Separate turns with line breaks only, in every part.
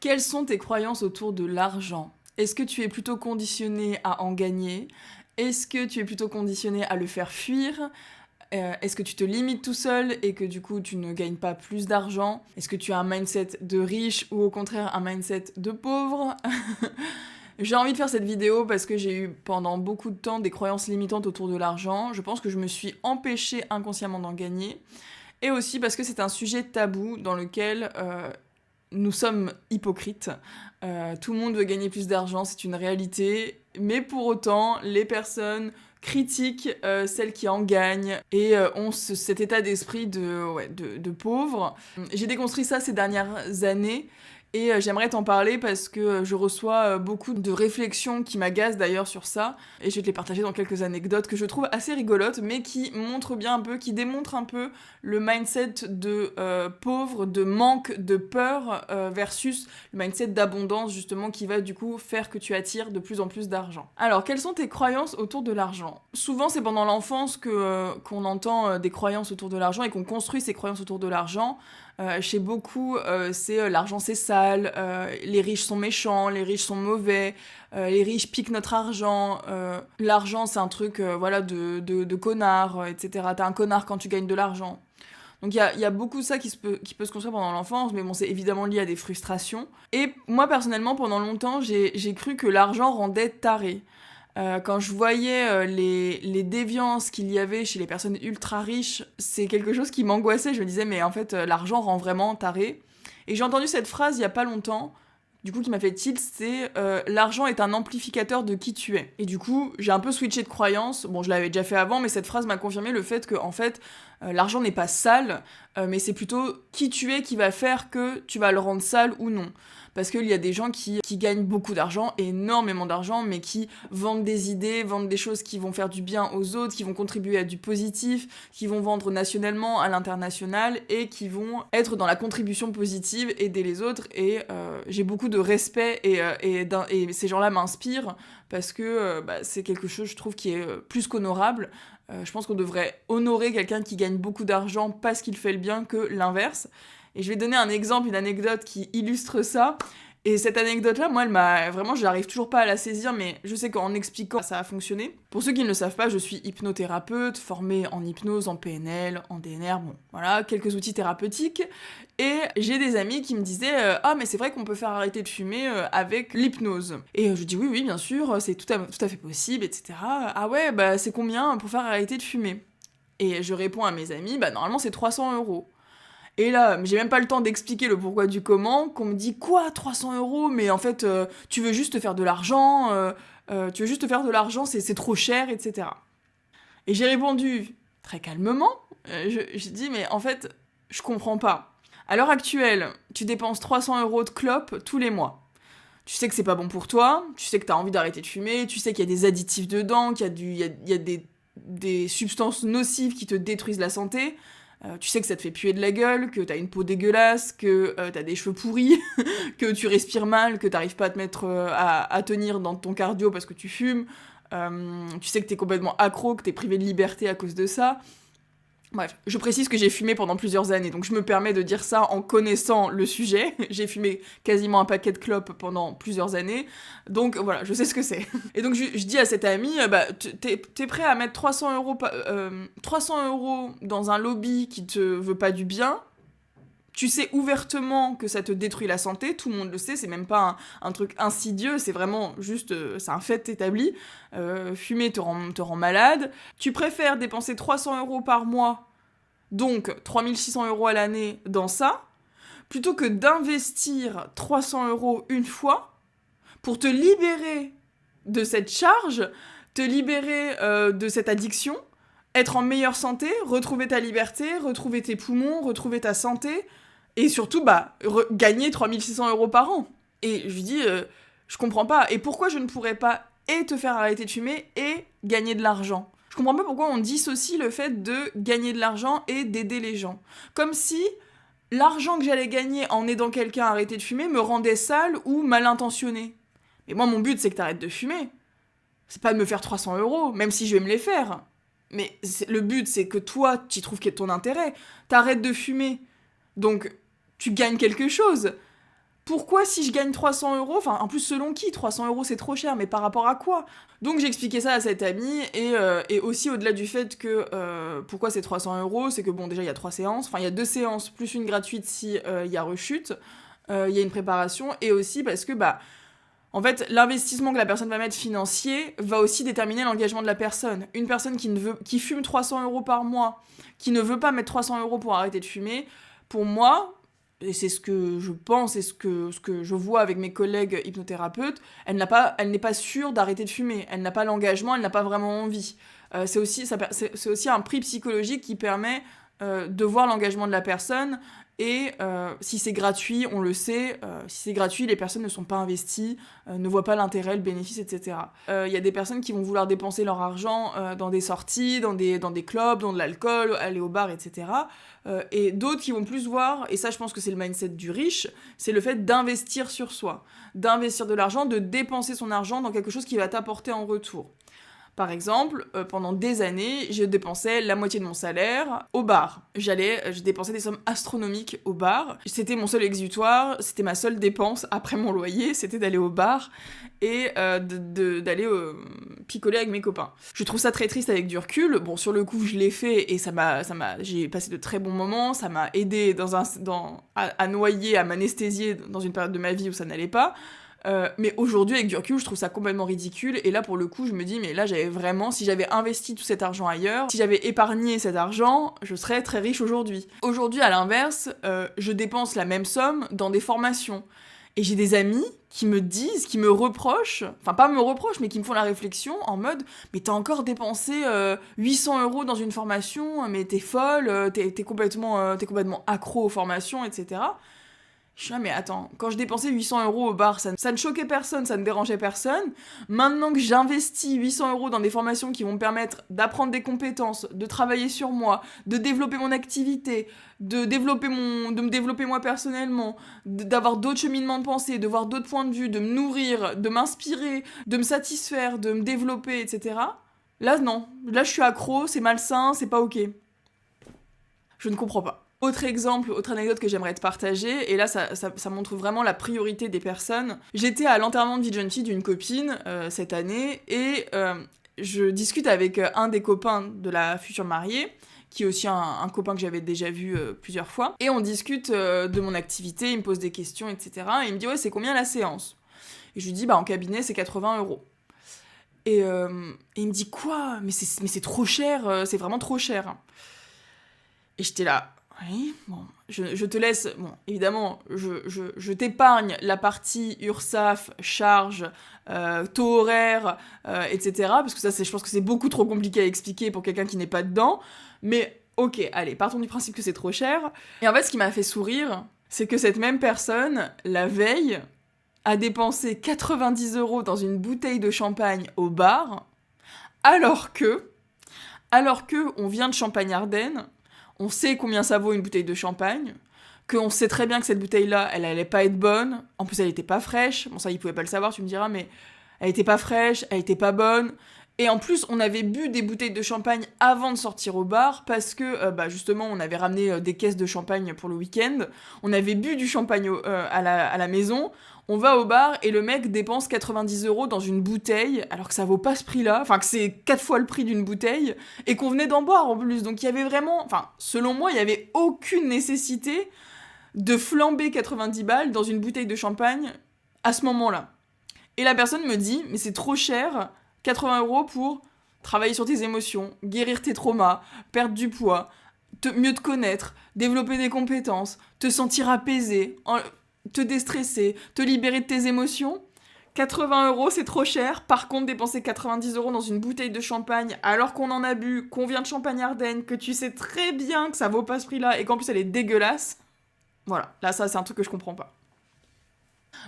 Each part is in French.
Quelles sont tes croyances autour de l'argent? Est-ce que tu es plutôt conditionné à en gagner? Est-ce que tu es plutôt conditionné à le faire fuir? Est-ce que tu te limites tout seul et que du coup tu ne gagnes pas plus d'argent? Est-ce que tu as un mindset de riche ou au contraire un mindset de pauvre? J'ai envie de faire cette vidéo parce que j'ai eu pendant beaucoup de temps des croyances limitantes autour de l'argent. Je pense que je me suis empêchée inconsciemment d'en gagner. Et aussi parce que c'est un sujet tabou dans lequel nous sommes hypocrites. Tout le monde veut gagner plus d'argent, c'est une réalité. Mais pour autant, les personnes critiquent celles qui en gagnent et ont cet état d'esprit de pauvre. J'ai déconstruit ça ces dernières années. Et j'aimerais t'en parler parce que je reçois beaucoup de réflexions qui m'agacent d'ailleurs sur ça. Et je vais te les partager dans quelques anecdotes que je trouve assez rigolotes, mais qui montrent bien un peu, qui démontrent un peu le mindset de pauvre, de manque, de peur, versus le mindset d'abondance justement qui va du coup faire que tu attires de plus en plus d'argent. Alors, quelles sont tes croyances autour de l'argent? Souvent, c'est pendant l'enfance qu'on entend des croyances autour de l'argent et qu'on construit ces croyances autour de l'argent. Chez beaucoup, c'est l'argent c'est sale, les riches sont méchants, les riches sont mauvais, les riches piquent notre argent, l'argent c'est un truc voilà, de connard, etc. T'es un connard quand tu gagnes de l'argent. Donc il y a beaucoup de ça qui peut se construire pendant l'enfance, mais bon, c'est évidemment lié à des frustrations. Et moi, personnellement, pendant longtemps, j'ai cru que l'argent rendait taré. Quand je voyais les déviances qu'il y avait chez les personnes ultra riches, c'est quelque chose qui m'angoissait. Je me disais, mais en fait, l'argent rend vraiment taré. Et j'ai entendu cette phrase il y a pas longtemps, du coup qui m'a fait tilt, c'est l'argent est un amplificateur de qui tu es. Et du coup, j'ai un peu switché de croyance. Bon, je l'avais déjà fait avant, mais cette phrase m'a confirmé le fait que, en fait, l'argent n'est pas sale, mais c'est plutôt qui tu es qui va faire que tu vas le rendre sale ou non. Parce qu'il y a des gens qui gagnent beaucoup d'argent, énormément d'argent, mais qui vendent des idées, vendent des choses qui vont faire du bien aux autres, qui vont contribuer à du positif, qui vont vendre nationalement, à l'international, et qui vont être dans la contribution positive, aider les autres. Et j'ai beaucoup de respect, et ces gens-là m'inspirent, parce que c'est quelque chose, je trouve, qui est plus qu'honorable. Je pense qu'on devrait honorer quelqu'un qui gagne beaucoup d'argent parce qu'il fait le bien que l'inverse. Et je vais donner un exemple, une anecdote qui illustre ça. Et cette anecdote-là, moi, elle m'a... Vraiment, je n'arrive toujours pas à la saisir, mais je sais qu'en expliquant, ça a fonctionné. Pour ceux qui ne le savent pas, je suis hypnothérapeute, formée en hypnose, en PNL, en DNR, bon, voilà, quelques outils thérapeutiques. Et j'ai des amis qui me disaient « Ah, mais c'est vrai qu'on peut faire arrêter de fumer avec l'hypnose. » Et je dis « Oui, bien sûr, c'est tout à fait possible, etc. » « Ah ouais, bah c'est combien pour faire arrêter de fumer ?» Et je réponds à mes amis « Bah normalement c'est 300 €. » Et là, j'ai même pas le temps d'expliquer le pourquoi du comment, qu'on me dit quoi, 300 €, mais en fait, tu veux juste te faire de l'argent, c'est trop cher, etc. Et j'ai répondu très calmement, j'ai dit, mais en fait, je comprends pas. À l'heure actuelle, tu dépenses 300 € de clopes tous les mois. Tu sais que c'est pas bon pour toi, tu sais que t'as envie d'arrêter de fumer, tu sais qu'il y a des additifs dedans, qu'il y a des substances nocives qui te détruisent la santé. Tu sais que ça te fait puer de la gueule, que t'as une peau dégueulasse, que t'as des cheveux pourris, que tu respires mal, que t'arrives pas à te mettre à tenir dans ton cardio parce que tu fumes. Tu sais que t'es complètement accro, que t'es privé de liberté à cause de ça. Bref, je précise que j'ai fumé pendant plusieurs années, donc je me permets de dire ça en connaissant le sujet. J'ai fumé quasiment un paquet de clopes pendant plusieurs années, donc voilà, je sais ce que c'est. Et donc je dis à cet ami, t'es prêt à mettre 300 € dans un lobby qui te veut pas du bien? Tu sais ouvertement que ça te détruit la santé, tout le monde le sait, c'est même pas un truc insidieux, c'est vraiment juste, c'est un fait établi. Fumer te rend malade. Tu préfères dépenser 300 € par mois, donc 3600 € à l'année dans ça, plutôt que d'investir 300 € une fois pour te libérer de cette charge, te libérer de cette addiction, être en meilleure santé, retrouver ta liberté, retrouver tes poumons, retrouver ta santé, et surtout, gagner 3600 € par an. Et je lui dis, je comprends pas. Et pourquoi je ne pourrais pas et te faire arrêter de fumer et gagner de l'argent? Je comprends pas pourquoi on dissocie le fait de gagner de l'argent et d'aider les gens. Comme si l'argent que j'allais gagner en aidant quelqu'un à arrêter de fumer me rendait sale ou mal intentionné. Mais moi, mon but, c'est que t'arrêtes de fumer. C'est pas de me faire 300 €, même si je vais me les faire. Mais le but, c'est que toi, tu trouves qu'il y a ton intérêt. T'arrêtes de fumer. Donc, tu gagnes quelque chose. Pourquoi si je gagne 300 euros, enfin en plus selon qui, 300 euros c'est trop cher, mais par rapport à quoi? Donc j'ai expliqué ça à cette amie, et aussi au-delà du fait que pourquoi c'est 300 euros, c'est que bon déjà il y a 3 séances, enfin il y a 2 séances, plus une gratuite si il y a rechute, il y a une préparation, et aussi parce que bah en fait, l'investissement que la personne va mettre financier va aussi déterminer l'engagement de la personne. Une personne qui fume 300 euros par mois, qui ne veut pas mettre 300 euros pour arrêter de fumer, pour moi, et c'est ce que je pense et ce que je vois avec mes collègues hypnothérapeutes, elle n'est pas sûre d'arrêter de fumer. Elle n'a pas l'engagement, elle n'a pas vraiment envie. C'est aussi un prix psychologique qui permet de voir l'engagement de la personne. Et si c'est gratuit, on le sait, si c'est gratuit, les personnes ne sont pas investies, ne voient pas l'intérêt, le bénéfice, etc. Il y a des personnes qui vont vouloir dépenser leur argent dans des sorties, dans des clubs, dans de l'alcool, aller au bar, etc. Et d'autres qui vont plus voir, et ça je pense que c'est le mindset du riche, c'est le fait d'investir sur soi, d'investir de l'argent, de dépenser son argent dans quelque chose qui va t'apporter en retour. Par exemple, pendant des années, je dépensais la moitié de mon salaire au bar. Je dépensais des sommes astronomiques au bar. C'était mon seul exutoire, c'était ma seule dépense après mon loyer, c'était d'aller au bar et d'aller picoler avec mes copains. Je trouve ça très triste avec du recul. Bon, sur le coup, je l'ai fait et j'ai passé de très bons moments. Ça m'a aidé à noyer, à m'anesthésier dans une période de ma vie où ça n'allait pas. Mais aujourd'hui, avec du recul, je trouve ça complètement ridicule. Et là, pour le coup, je me dis, mais là, si j'avais investi tout cet argent ailleurs, si j'avais épargné cet argent, je serais très riche aujourd'hui. Aujourd'hui, à l'inverse, je dépense la même somme dans des formations. Et j'ai des amis qui me reprochent, enfin pas me reprochent, mais qui me font la réflexion en mode « Mais t'as encore dépensé 800 euros dans une formation, mais t'es folle, t'es complètement accro aux formations, etc. » Je suis là, mais attends, quand je dépensais 800 euros au bar, ça ne choquait personne, ça ne dérangeait personne. Maintenant que j'investis 800 euros dans des formations qui vont me permettre d'apprendre des compétences, de travailler sur moi, de développer mon activité, de me développer moi personnellement, d'avoir d'autres cheminements de pensée, de voir d'autres points de vue, de me nourrir, de m'inspirer, de me satisfaire, de me développer, etc. Là, non. Là, je suis accro, c'est malsain, c'est pas ok. Je ne comprends pas. Autre exemple, autre anecdote que j'aimerais te partager, et là ça montre vraiment la priorité des personnes. J'étais à l'enterrement de vie de jeune fille d'une copine cette année, et je discute avec un des copains de la future mariée, qui est aussi un copain que j'avais déjà vu plusieurs fois, et on discute de mon activité, il me pose des questions, etc. Et il me dit « Ouais, c'est combien la séance ?» Et je lui dis « Bah en cabinet, c'est 80 euros. » Et il me dit « Quoi ? Mais c'est trop cher, c'est vraiment trop cher. » Et j'étais là... Oui, bon, je te laisse, bon, évidemment, je t'épargne la partie URSAF, charge, taux horaire, etc., parce que ça, je pense que c'est beaucoup trop compliqué à expliquer pour quelqu'un qui n'est pas dedans, mais ok, allez, partons du principe que c'est trop cher. Et en fait, ce qui m'a fait sourire, c'est que cette même personne, la veille, a dépensé 90 euros dans une bouteille de champagne au bar, alors que on vient de Champagne-Ardenne. On sait combien ça vaut une bouteille de champagne, qu'on sait très bien que cette bouteille-là, elle allait pas être bonne, en plus elle était pas fraîche, bon ça il pouvait pas le savoir, tu me diras, mais elle était pas fraîche, elle était pas bonne, et en plus on avait bu des bouteilles de champagne avant de sortir au bar, parce que justement on avait ramené des caisses de champagne pour le week-end, on avait bu du champagne à la maison, on va au bar et le mec dépense 90 euros dans une bouteille, alors que ça vaut pas ce prix-là, enfin que c'est 4 fois le prix d'une bouteille, et qu'on venait d'en boire en plus. Donc il y avait vraiment, enfin selon moi, il y avait aucune nécessité de flamber 90 balles dans une bouteille de champagne à ce moment-là. Et la personne me dit, mais c'est trop cher, 80 euros pour travailler sur tes émotions, guérir tes traumas, perdre du poids, mieux te connaître, développer des compétences, te sentir apaisé, te déstresser, te libérer de tes émotions. 80 euros, c'est trop cher. Par contre, dépenser 90 euros dans une bouteille de champagne, alors qu'on en a bu, qu'on vient de Champagne-Ardenne, que tu sais très bien que ça vaut pas ce prix-là, et qu'en plus elle est dégueulasse, voilà, là ça c'est un truc que je comprends pas.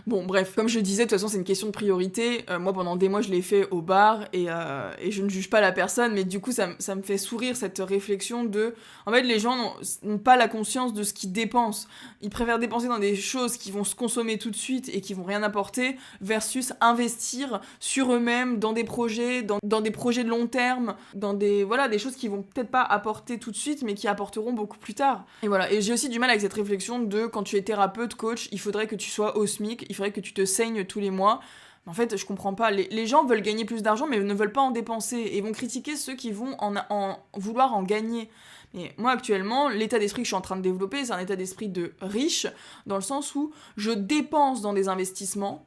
Bon, bref, comme je disais, de toute façon, c'est une question de priorité. Moi, pendant des mois, je l'ai fait au bar et je ne juge pas la personne, mais du coup, ça me fait sourire cette réflexion de... En fait, les gens n'ont pas la conscience de ce qu'ils dépensent. Ils préfèrent dépenser dans des choses qui vont se consommer tout de suite et qui vont rien apporter versus investir sur eux-mêmes, dans des projets, dans des projets de long terme, dans des choses qui vont peut-être pas apporter tout de suite, mais qui apporteront beaucoup plus tard. Et voilà, et j'ai aussi du mal avec cette réflexion de quand tu es thérapeute, coach, il faudrait que tu sois au SMIC, il faudrait que tu te saignes tous les mois. En fait, je comprends pas. Les gens veulent gagner plus d'argent, mais ne veulent pas en dépenser. Et vont critiquer ceux qui vont en vouloir en gagner. Mais moi, actuellement, l'état d'esprit que je suis en train de développer, c'est un état d'esprit de riche, dans le sens où je dépense dans des investissements,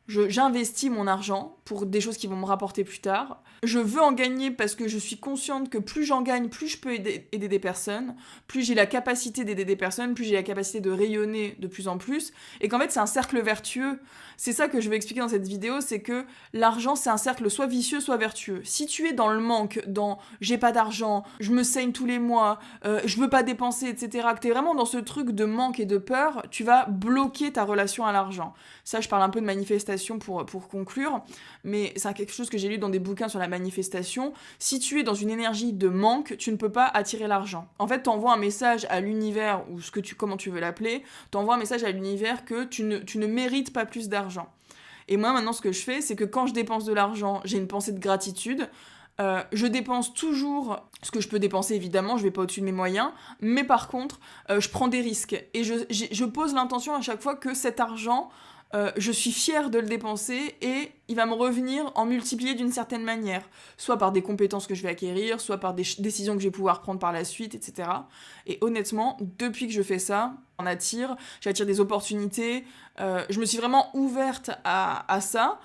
j'investis mon argent pour des choses qui vont me rapporter plus tard. Je veux en gagner parce que je suis consciente que plus j'en gagne, plus je peux aider des personnes, plus j'ai la capacité d'aider des personnes, plus j'ai la capacité de rayonner de plus en plus, et qu'en fait c'est un cercle vertueux. C'est ça que je veux expliquer dans cette vidéo, c'est que l'argent c'est un cercle soit vicieux, soit vertueux. Si tu es dans le manque, dans j'ai pas d'argent, je me saigne tous les mois, je veux pas dépenser, etc., que t'es vraiment dans ce truc de manque et de peur, tu vas bloquer ta relation à l'argent. Ça, je parle un peu de manifestation pour conclure, mais c'est quelque chose que j'ai lu dans des bouquins sur la manifestation. Si tu es dans une énergie de manque, tu ne peux pas attirer l'argent. En fait, t'envoies un message à l'univers, ou comment tu veux l'appeler, t'envoies un message à l'univers que tu ne mérites pas plus d'argent. Et moi, maintenant, ce que je fais, c'est que quand je dépense de l'argent, j'ai une pensée de gratitude. Je dépense toujours ce que je peux dépenser, évidemment, je vais pas au-dessus de mes moyens, mais par contre, je prends des risques. Et je pose l'intention à chaque fois que cet argent... je suis fière de le dépenser et il va me revenir en multiplié d'une certaine manière, soit par des compétences que je vais acquérir, soit par des décisions que je vais pouvoir prendre par la suite, etc. Et honnêtement, depuis que je fais ça, j'attire des opportunités, je me suis vraiment ouverte à ça,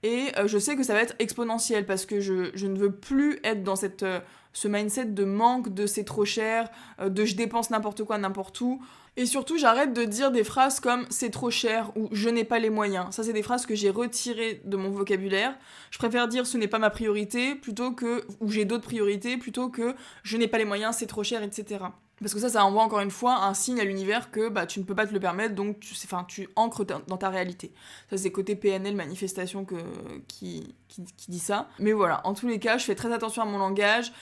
et je sais que ça va être exponentiel parce que je ne veux plus être dans ce mindset de manque, de c'est trop cher, de je dépense n'importe quoi, n'importe où. Et surtout, j'arrête de dire des phrases comme c'est trop cher ou je n'ai pas les moyens. Ça, c'est des phrases que j'ai retirées de mon vocabulaire. Je préfère dire ce n'est pas ma priorité ou j'ai d'autres priorités plutôt que je n'ai pas les moyens, c'est trop cher, etc. Parce que ça envoie encore une fois un signe à l'univers que tu ne peux pas te le permettre, donc tu ancres dans ta réalité. Ça, c'est côté PNL, manifestation qui dit ça. Mais voilà, en tous les cas, je fais très attention à mon langage.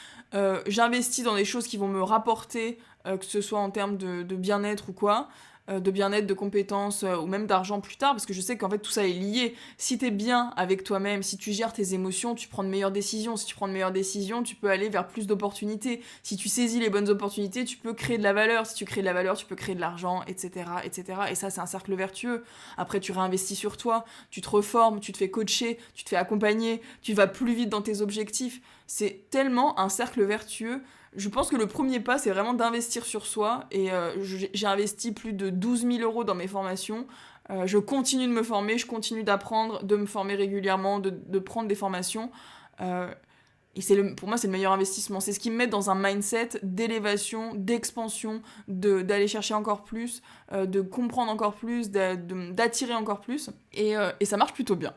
J'investis dans des choses qui vont me rapporter, que ce soit en termes de bien-être ou quoi, de bien-être, de compétences ou même d'argent plus tard, parce que je sais qu'en fait tout ça est lié. Si t'es bien avec toi-même, si tu gères tes émotions, tu prends de meilleures décisions. Si tu prends de meilleures décisions, tu peux aller vers plus d'opportunités. Si tu saisis les bonnes opportunités, tu peux créer de la valeur. Si tu crées de la valeur, tu peux créer de l'argent, etc., etc. Et ça, c'est un cercle vertueux. Après, tu réinvestis sur toi, tu te reformes, tu te fais coacher, tu te fais accompagner, tu vas plus vite dans tes objectifs. C'est tellement un cercle vertueux. Je pense que le premier pas, c'est vraiment d'investir sur soi. Et j'ai investi plus de 12 000 € dans mes formations. Je continue de me former, je continue d'apprendre, de me former régulièrement, de prendre des formations. Et pour moi, c'est le meilleur investissement. C'est ce qui me met dans un mindset d'élévation, d'expansion, d'aller chercher encore plus, de comprendre encore plus, d'attirer encore plus. Et ça marche plutôt bien.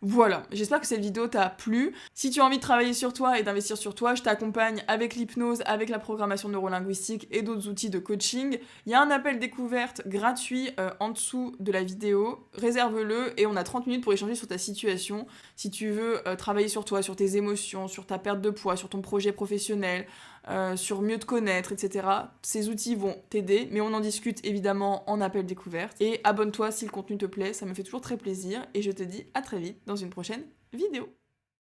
Voilà, j'espère que cette vidéo t'a plu. Si tu as envie de travailler sur toi et d'investir sur toi, je t'accompagne avec l'hypnose, avec la programmation neurolinguistique et d'autres outils de coaching. Il y a un appel découverte gratuit en dessous de la vidéo. Réserve-le et on a 30 minutes pour échanger sur ta situation. Si tu veux travailler sur toi, sur tes émotions, sur ta perte de poids, sur ton projet professionnel, sur mieux te connaître, etc. Ces outils vont t'aider, mais on en discute évidemment en appel découverte. Et abonne-toi si le contenu te plaît, ça me fait toujours très plaisir. Et je te dis à très vite dans une prochaine vidéo.